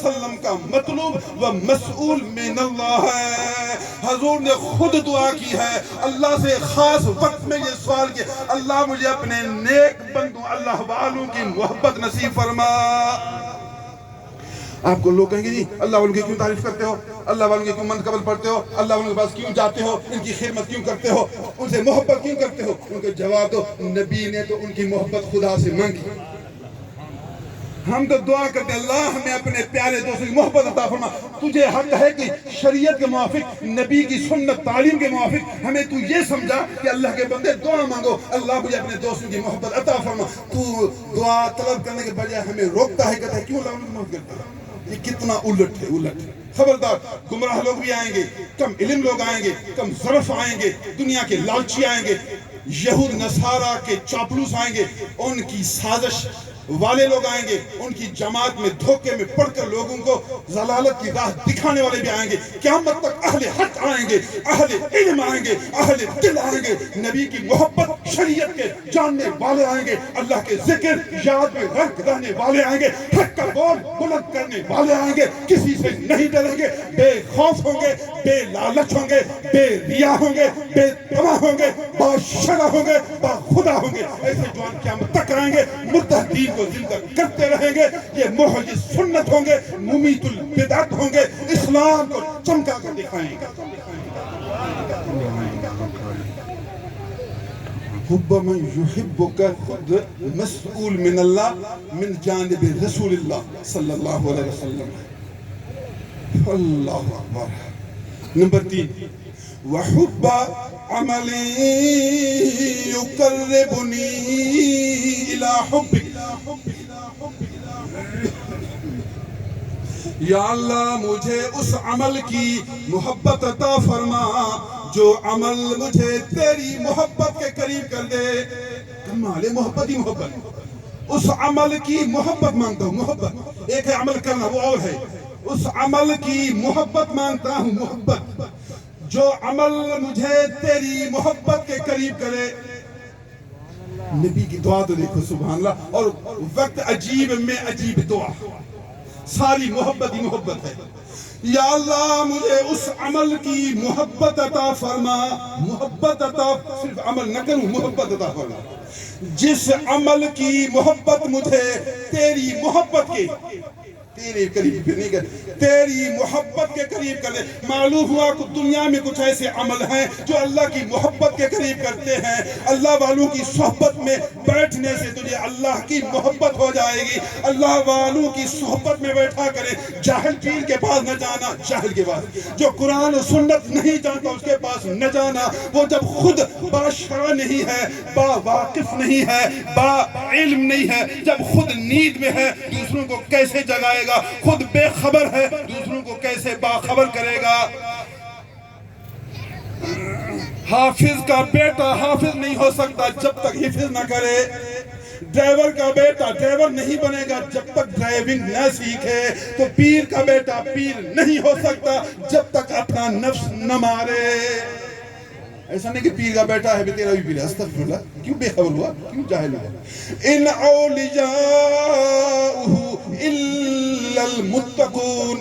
وسلم کا مطلوب و مسئول من اللہ ہے۔ حضور نے خود دعا کی ہے، اللہ سے خاص وقت میں یہ سوال کیا، اللہ مجھے اپنے نیک بندوں اللہ والوں کی محبت نصیب فرما۔ آپ کو لوگ کہیں گے جی اللہ والوں کی کیوں تعریف کرتے ہو، اللہ والوں کی کیوں منقبت پڑھتے ہو، اللہ والوں کے پاس کیوں جاتے ہو، ان کی خدمت کیوں کرتے ہو، ان سے محبت کیوں کرتے ہو؟ ان کے جواب دو، نبی نے تو ان کی محبت خدا سے مانگی۔ ہم تو دعا کرتے ہیں اللہ ہمیں اپنے پیارے دوستوں کی محبت عطا فرما۔ تجھے حق ہے کہ شریعت کے موافق، نبی کی سنت تعلیم کے موافق ہمیں تو یہ سمجھا کہ اللہ کے بندے دعا مانگو، اللہ مجھے اپنے دوستوں کی محبت عطا فرما۔ تو دعا طلب کرنے کے بجائے ہمیں روکتا ہے، کہتا ہے کیوں اللہ ان کی محبت کرتا ہے؟ یہ کتنا الٹ ہے، الٹ ہے۔ خبردار، گمراہ لوگ بھی آئیں گے، کم علم لوگ آئیں گے، کم ظرف آئیں گے، دنیا کے لالچی آئیں گے، یہود نصارہ کے چاپلوس آئیں گے، ان کی سازش والے لوگ آئیں گے، ان کی جماعت میں دھوکے میں پڑھ کر لوگوں کو ضلالت کی راہ دکھانے والے بھی آئیں گے۔ قیامت تک اہل حق آئیں گے، اہل علم آئیں گے، اہل دل آئیں گے، نبی کی محبت شریعت کے جاننے والے آئیں گے، اللہ کے ذکر یاد میں رنگ رہنے والے آئیں گے، حق کا بول بلند کرنے والے آئیں گے، کسی سے نہیں ڈریں گے، بے خوف ہوں گے، بے لالچ ہوں گے، بے ریا ہوں گے، بے طمع ہوں گے، باشرع ہوں گے، با خدا ہوں گے۔ ایسے جوان قیامت تک آئیں گے، متحدین کو زندہ کرتے رہیں گے، یہ محیی سنت ہوں گے، ممیت البدعت ہوں گے، اسلام کو چمکا کر دکھائیں گے۔ حب من یحبک خود مسئول من اللہ من جانب رسول اللہ صلی اللہ علیہ وسلم۔ اللہ اکبر۔ نمبر 3، وحب عمل یقربنی الی حبک۔ یا اللہ مجھے اس عمل کی محبت عطا فرما جو عمل مجھے تیری محبت کے قریب کر دے۔ کمال محبت ہی محبت، اس عمل کی محبت مانگتا ہوں، محبت ایک ہے عمل کرنا وہ اور ہے، اس عمل کی محبت مانگتا ہوں، محبت جو عمل مجھے تیری محبت کے قریب کرے۔ نبی کی دعا تو دیکھو سبحان اللہ، اور وقت عجیب میں عجیب دعا، ساری محبت ہی محبت ہے۔ یا اللہ مجھے اس عمل کی محبت عطا فرما، محبت عطا، صرف عمل نہ کروں، محبت عطا فرما، جس عمل کی محبت مجھے تیری محبت کے، تیرے قریب نہیں کر، تیری محبت کے قریب کر دے۔ معلوم ہوا کہ دنیا میں کچھ ایسے عمل ہیں جو اللہ کی محبت کے قریب کرتے ہیں۔ اللہ والوں کی صحبت میں بیٹھنے سے تجھے اللہ کی محبت ہو جائے گی۔ اللہ والوں کی صحبت میں بیٹھا کرے، جاہل پیر کے پاس نہ جانا، جاہل کے پاس، جو قرآن و سنت نہیں جانتا اس کے پاس نہ جانا۔ وہ جب خود باشرع نہیں ہے، با واقف نہیں ہے، با علم نہیں ہے، جب خود نیند میں ہے دوسروں کو کیسے جگائے گا؟ خود بے خبر ہے دوسروں کو کیسے باخبر کرے گا؟ حافظ کا بیٹا حافظ نہیں ہو سکتا جب تک حفظ نہ کرے، ڈرائیور کا بیٹا ڈرائیور نہیں بنے گا جب تک ڈرائیونگ نہ سیکھے، تو پیر کا بیٹا پیر نہیں ہو سکتا جب تک اپنا نفس نہ مارے۔ ایسا نہیں کہ پیر کا بیٹا ہے تیرا بھی پیر ہے، استغفراللہ، کیوں بے خبر ہوا، کیوں جاہل ہوا؟ ان اولیاءہ الا المتقون۔